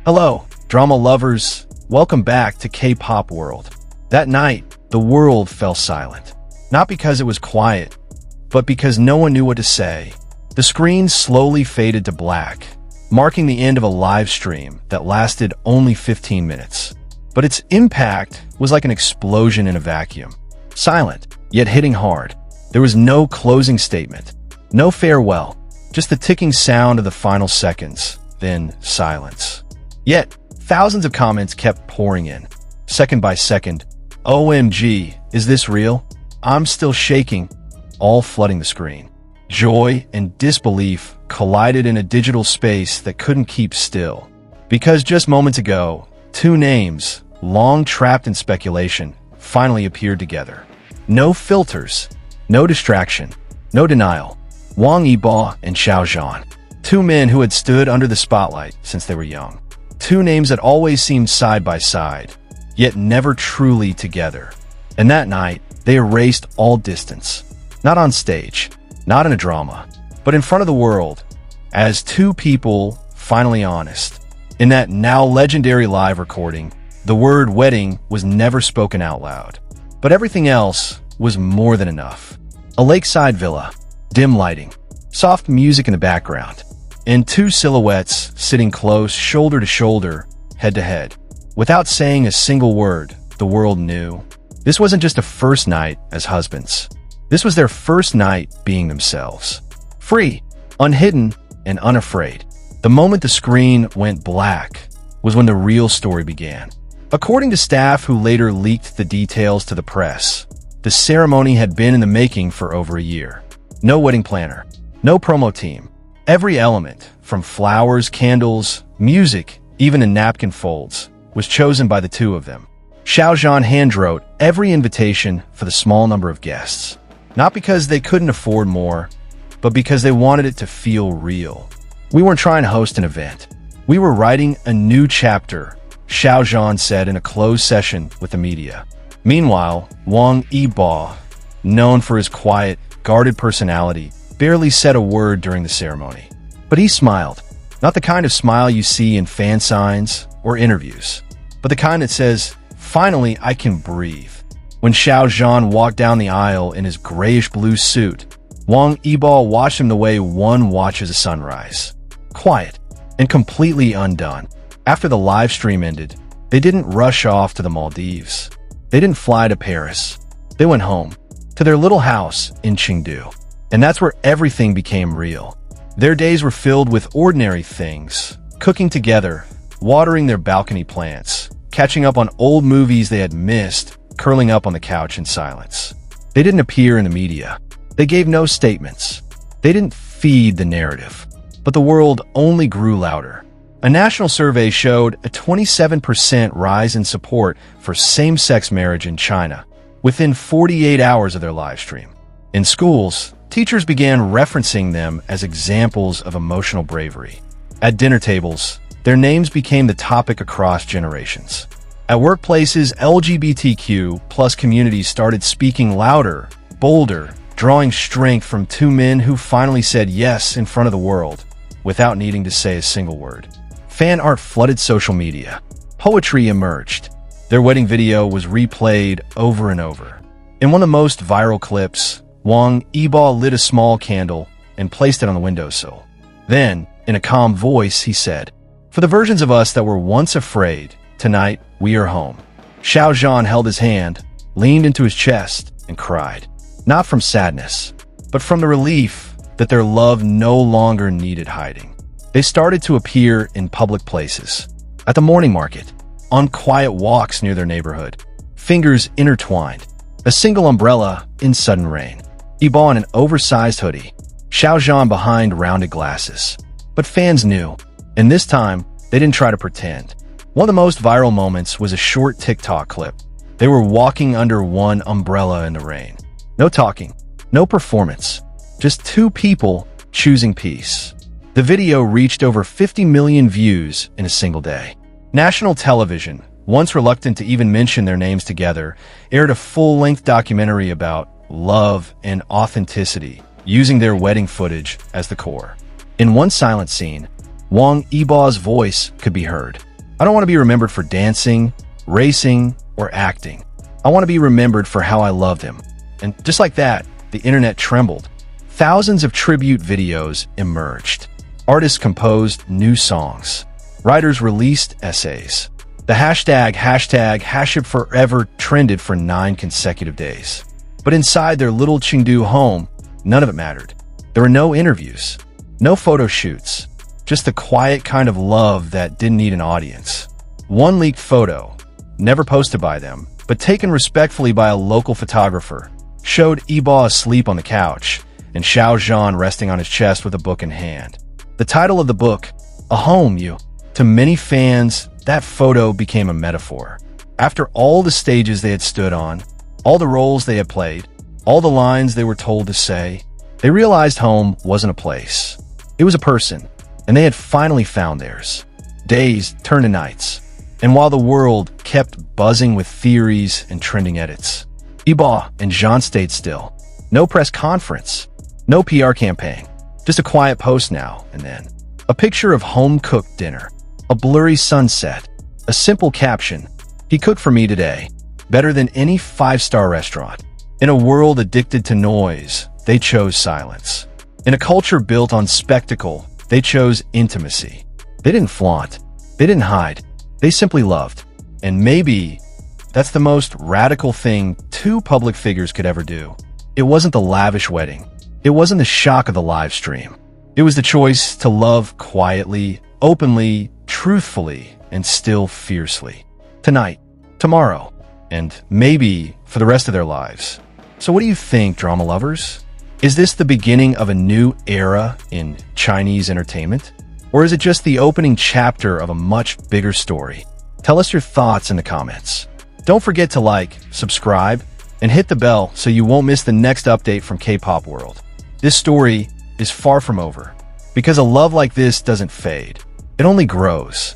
Hello, drama lovers. Welcome back to K-pop World. That night, the world fell silent. Not because it was quiet, but because no one knew what to say. The screen slowly faded to black, marking the end of a live stream that lasted only 15 minutes. But its impact was like an explosion in a vacuum. Silent, yet hitting hard. There was no closing statement, no farewell, just the ticking sound of the final seconds, then silence. Yet, thousands of comments kept pouring in, second by second. OMG, is this real? I'm still shaking, all flooding the screen. Joy and disbelief collided in a digital space that couldn't keep still. Because just moments ago, two names, long trapped in speculation, finally appeared together. No filters, no distraction, no denial. Wang Yibo and Xiao Zhan. Two men who had stood under the spotlight since they were young. Two names that always seemed side by side, yet never truly together. And that night, they erased all distance. Not on stage, not in a drama, but in front of the world, as two people finally honest. In that now legendary live recording, the word wedding was never spoken out loud. But everything else was more than enough. A lakeside villa, dim lighting, soft music in the background, and two silhouettes sitting close, shoulder to shoulder, head to head. Without saying a single word, the world knew. This wasn't just a first night as husbands. This was their first night being themselves. Free, unhidden, and unafraid. The moment the screen went black was when the real story began. According to staff who later leaked the details to the press, the ceremony had been in the making for over a year. No wedding planner, no promo team. Every element, from flowers, candles, music, even the napkin folds, was chosen by the two of them. Xiao Zhan handwrote every invitation for the small number of guests. Not because they couldn't afford more, but because they wanted it to feel real. We weren't trying to host an event. We were writing a new chapter, Xiao Zhan said in a closed session with the media. Meanwhile, Wang Yibo, known for his quiet, guarded personality, barely said a word during the ceremony. But he smiled. Not the kind of smile you see in fan signs or interviews, but the kind that says, "Finally, I can breathe." When Xiao Zhan walked down the aisle in his grayish-blue suit, Wang Yibo watched him the way one watches a sunrise. Quiet and completely undone. After the live stream ended, they didn't rush off to the Maldives. They didn't fly to Paris. They went home, to their little house in Chengdu. And that's where everything became real. Their days were filled with ordinary things, cooking together, watering their balcony plants, catching up on old movies they had missed, curling up on the couch in silence. They didn't appear in the media. They gave no statements. They didn't feed the narrative. But the world only grew louder. A national survey showed a 27% rise in support for same-sex marriage in China within 48 hours of their live stream. In schools, teachers began referencing them as examples of emotional bravery. At dinner tables, their names became the topic across generations. At workplaces, LGBTQ+ communities started speaking louder, bolder, drawing strength from two men who finally said yes in front of the world, without needing to say a single word. Fan art flooded social media. Poetry emerged. Their wedding video was replayed over and over. In one of the most viral clips, Wang Yibo lit a small candle and placed it on the windowsill. Then, in a calm voice, he said, "For the versions of us that were once afraid, tonight we are home." Xiao Zhan held his hand, leaned into his chest, and cried. Not from sadness, but from the relief that their love no longer needed hiding. They started to appear in public places, at the morning market, on quiet walks near their neighborhood, fingers intertwined, a single umbrella in sudden rain. Yibo in an oversized hoodie, Xiao Zhan behind rounded glasses. But fans knew, and this time, they didn't try to pretend. One of the most viral moments was a short TikTok clip. They were walking under one umbrella in the rain. No talking, no performance, just two people choosing peace. The video reached over 50 million views in a single day. National television, once reluctant to even mention their names together, aired a full-length documentary about love and authenticity, using their wedding footage as the core. In one silent scene, Wang Yibo's voice could be heard. I don't want to be remembered for dancing, racing, or acting. I want to be remembered for how I loved him. And just like that, the internet trembled. Thousands of tribute videos emerged. Artists composed new songs. Writers released essays. The hashtag #HashItForever trended for 9 consecutive days. But inside their little Chengdu home, none of it mattered. There were no interviews, no photo shoots, just the quiet kind of love that didn't need an audience. One leaked photo, never posted by them, but taken respectfully by a local photographer, showed Yibo asleep on the couch and Xiao Zhan resting on his chest with a book in hand. The title of the book, A Home You. To many fans, that photo became a metaphor. After all the stages they had stood on, all the roles they had played, all the lines they were told to say, they realized home wasn't a place. It was a person, and they had finally found theirs. Days turned to nights, and while the world kept buzzing with theories and trending edits, Yibo and Zhan stayed still. No press conference, no PR campaign, just a quiet post now and then. A picture of home-cooked dinner, a blurry sunset, a simple caption, "He cooked for me today, better than any 5-star restaurant." In a world addicted to noise, they chose silence. In a culture built on spectacle, they chose intimacy. They didn't flaunt, they didn't hide, they simply loved. And maybe that's the most radical thing 2 public figures could ever do. It wasn't the lavish wedding. It wasn't the shock of the live stream. It was the choice to love quietly, openly, truthfully, and still fiercely. Tonight, tomorrow, and maybe for the rest of their lives. So what do you think, drama lovers? Is this the beginning of a new era in Chinese entertainment? Or is it just the opening chapter of a much bigger story? Tell us your thoughts in the comments. Don't forget to like, subscribe, and hit the bell so you won't miss the next update from K-pop World. This story is far from over, because a love like this doesn't fade. It only grows.